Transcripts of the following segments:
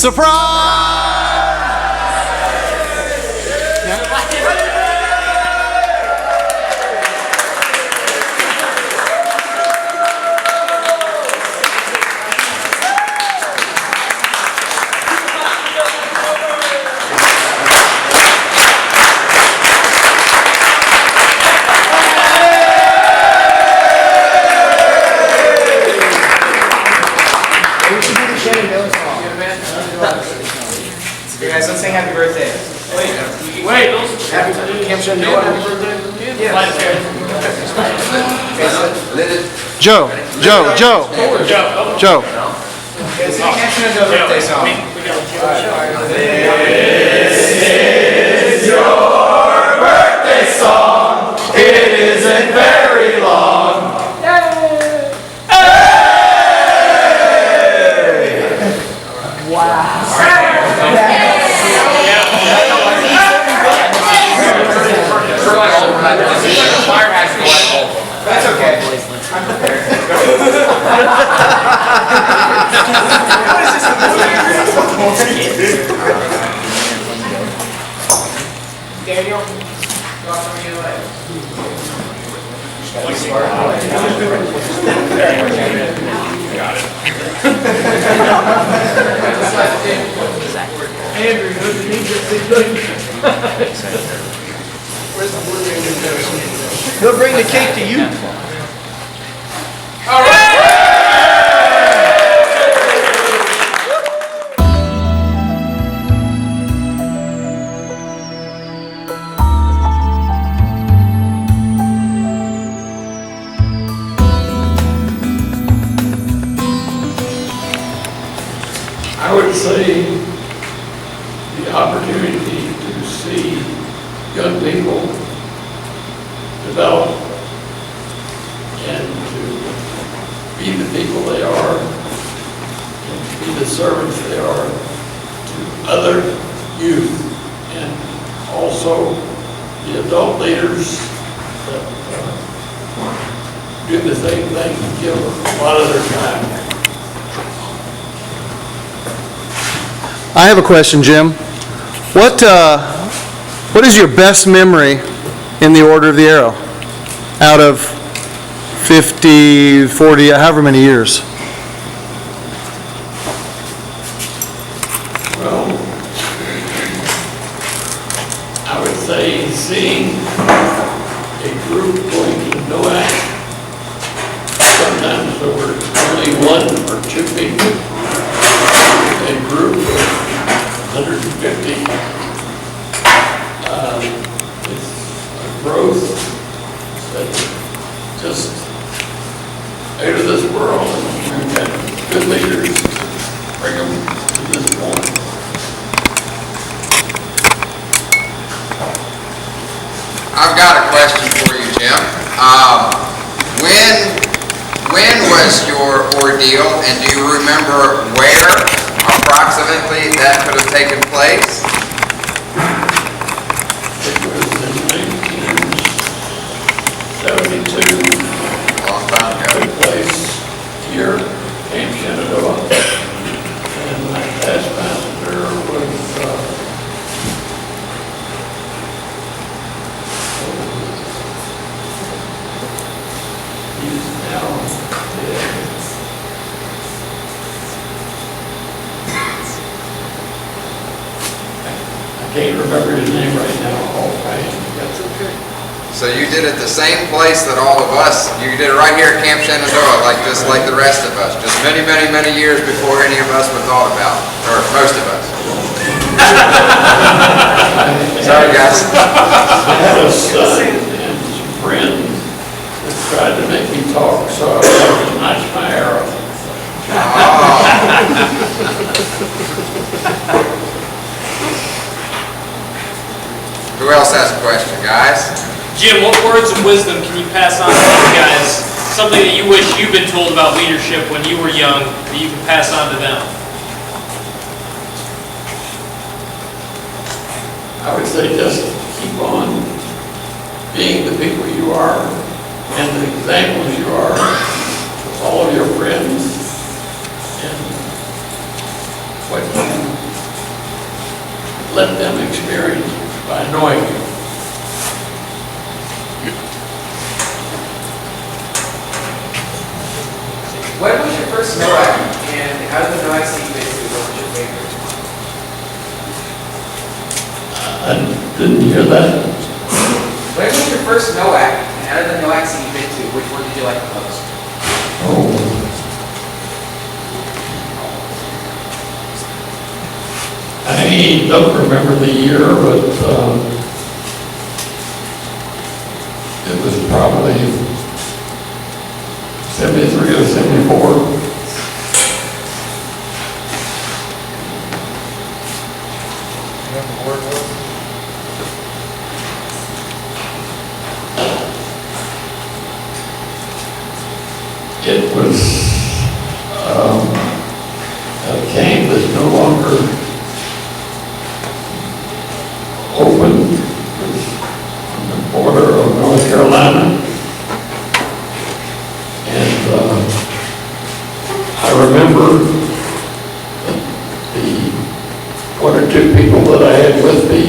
Surprise! You guys, let's sing happy birthday. Wait. Camp Shenandoah, happy birthday? Joe. Okay, sing Camp Shenandoah birthday song. That's okay. I'm prepared. Daniel, go off some of your legs. Got it. Andrew, who's the ninja? Where's the blue ranger? They'll bring the cake to you. All right. I would say the opportunity to see young people develop and to be the people they are and to be the servants they are to other youth and also the adult leaders that do the same thing and give a lot of their time. I have a question, Jim. What is your best memory in the Order of the Arrow out of 50, 40, however many years? Well, I would say seeing a group going to NOAC, sometimes there were only one or two people, a group of 150. It's a growth that's just out of this world, and we've got good leaders to bring them to this point. I've got a question for you, Jim. When was your ordeal, and do you remember where approximately that could have taken place? It was in 1972. Long time ago. Took place here, Camp Shenandoah, and my past passenger was he's now dead. I can't remember his name right now offhand. That's okay. So you did it the same place that all of us, you did it right here at Camp Shenandoah, just like the rest of us, just many, many, many years before any of us were thought about, or most of us. Sorry, guys. I had a son and some friends that tried to make me talk, so I had to notch my arrow. Who else has a question, guys? Jim, what words of wisdom can you pass on to these guys? Something that you wish you'd been told about leadership when you were young that you can pass on to them? I would say just keep on being the people you are and the examples you are to all of your friends and what you let them experience by knowing you. When was your first NOAC, and how did the NOAC see you basically? What was your favorite? I didn't hear that. When was your first NOAC, and out of the NOACs that you've been to, which one did you like the most? Oh. I don't remember the year, but it was probably 73 or 74. It was a camp that's no longer open. It was on the border of North Carolina. And I remember the one or two people that I had with me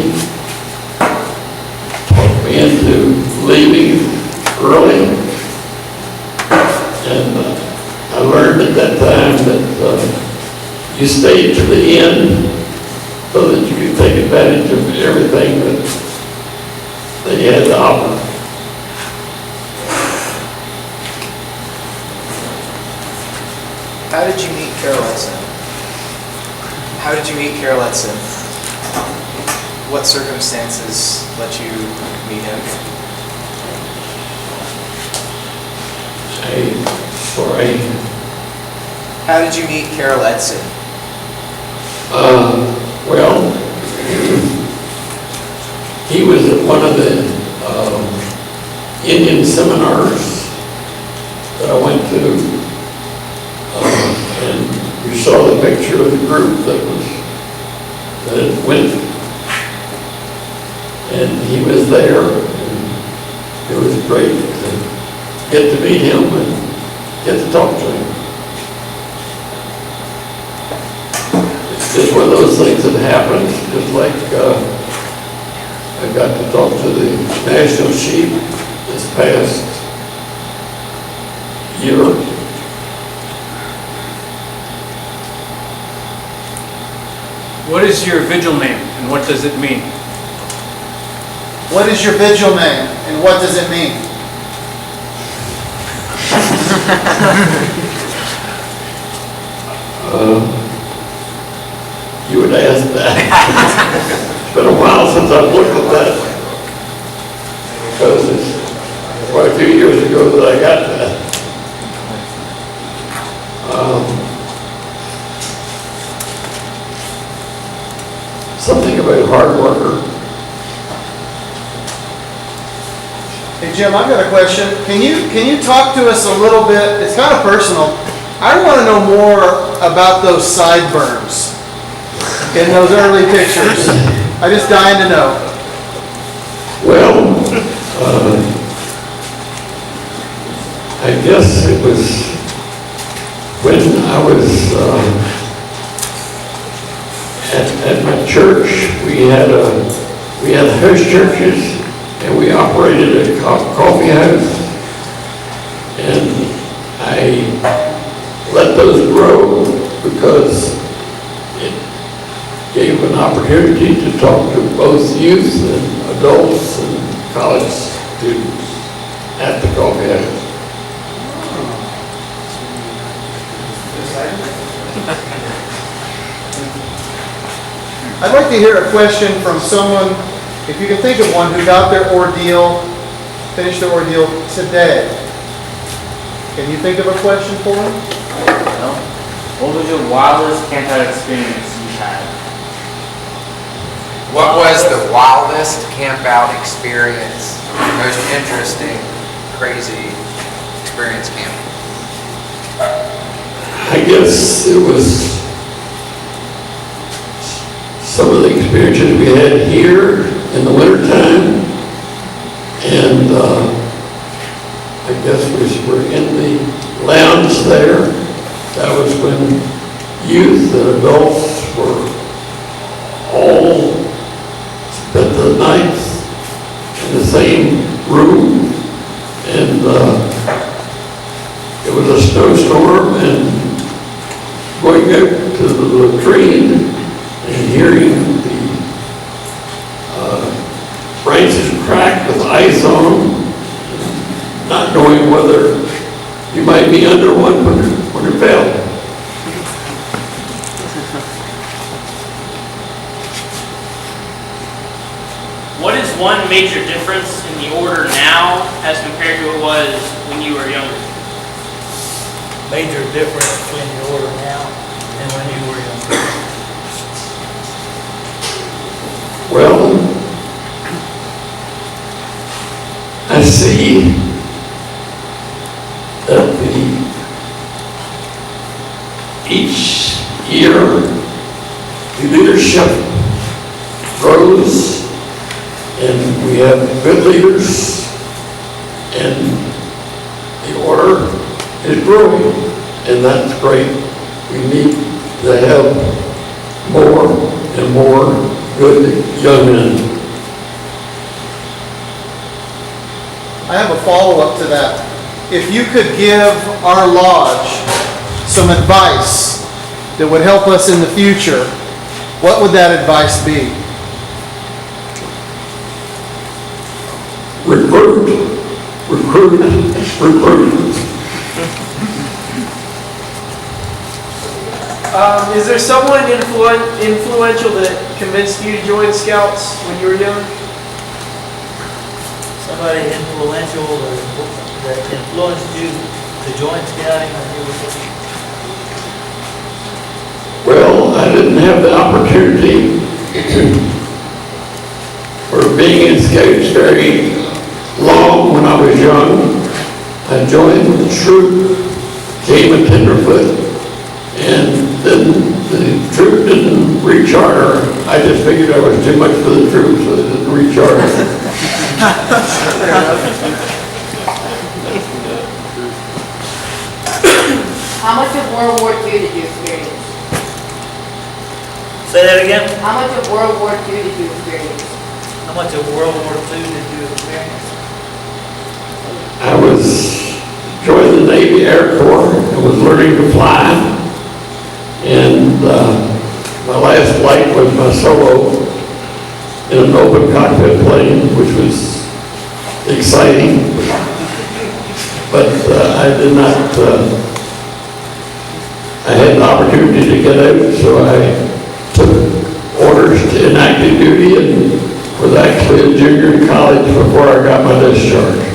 talked me into leaving early. And I learned at that time that you stayed to the end so that you could take advantage of everything that they had to offer. How did you meet Carol Edson? How did you meet Carol Edson? What circumstances let you meet him? Sorry. How did you meet Carol Edson? Well, he was at one of the Indian seminars that I went to, and you saw the picture of the group that went, and he was there, and it was great to get to meet him and get to talk to him. It's just one of those things that happens, just like I got to talk to the National Chief this past year. What is your vigil name and what does it mean? What is your vigil name, and what does it mean? You would ask that. It's been a while since I've looked at that, because it's quite a few years ago that I got that. Something about a hard worker. Hey Jim, I've got a question. Can you talk to us a little bit? It's kind of personal. I want to know more about those sideburns in those early pictures. I just dying to know. Well, I guess it was when I was at my church. We had house churches, and we operated a coffee house, and I let those grow because it gave an opportunity to talk to both youth and adults and college students at the coffee house. I'd like to hear a question from someone, if you can think of one, who got their ordeal, finished their ordeal today. Can you think of a question for them? What was your wildest campout experience you had? What was the wildest camp-out experience, most interesting, crazy experience camping? I guess it was some of the experiences we had here in the wintertime, and I guess we were in the lounge there. That was when youth and adults were all the nights in the same room, and it was a snowstorm, and going up to the latrine and hearing the branches crack with ice on them, not knowing whether you might be under one when it fell. What is one major difference in the order now as compared to what it was when you were younger? Major difference between the order now and when you were younger? Well, I see that each year the leadership grows, and we have good leaders, and the order is growing, and that's great. We need to have more and more good young men. I have a follow-up to that. If you could give our lodge some advice that would help us in the future, what would that advice be? Recruit. Is there someone influential that convinced you to join Scouts when you were young? Somebody influential that influenced you to join scouting when you were young? Well, I didn't have the opportunity for being in Scouts very long when I was young. I joined the troop, came a tenderfoot, and then the troop didn't recharter. I just figured I was too much for the troop, so they didn't recharter. How much of World War II did you experience? Say that again? How much of World War II did you experience? How much of World War II did you experience? I joined the Navy Air Corps and was learning to fly. And my last flight was my solo in an open cockpit plane, which was exciting. But I did not, I had an opportunity to get out, so I took orders to inactive duty and was actually a junior in college before I got my discharge.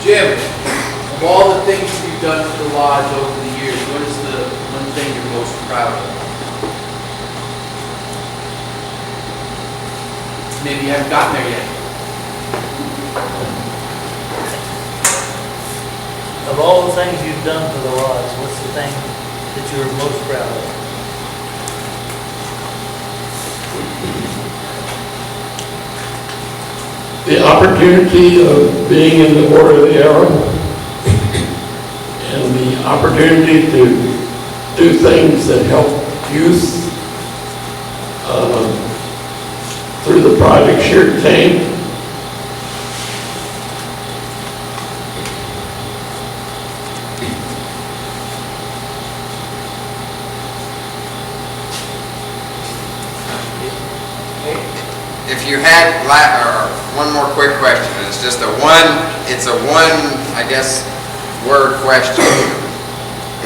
Jim, of all the things you've done for the lodge over the years, what is the one thing you're most proud of? Maybe you haven't gotten there yet. Of all the things you've done for the lodge, what's the thing that you're most proud of? The opportunity of being in the Order of the Arrow and the opportunity to do things that help youth through the projects here at Tame. If you had, one more quick question, and it's just a one, I guess, word question.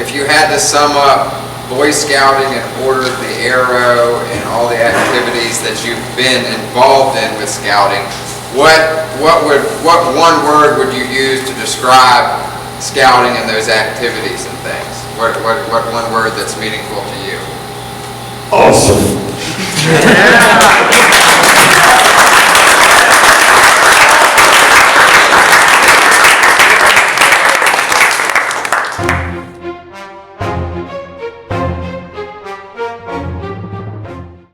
If you had to sum up Boy Scouting and Order of the Arrow and all the activities that you've been involved in with Scouting, what one word would you use to describe Scouting and those activities and things? What one word that's meaningful to you? Awesome.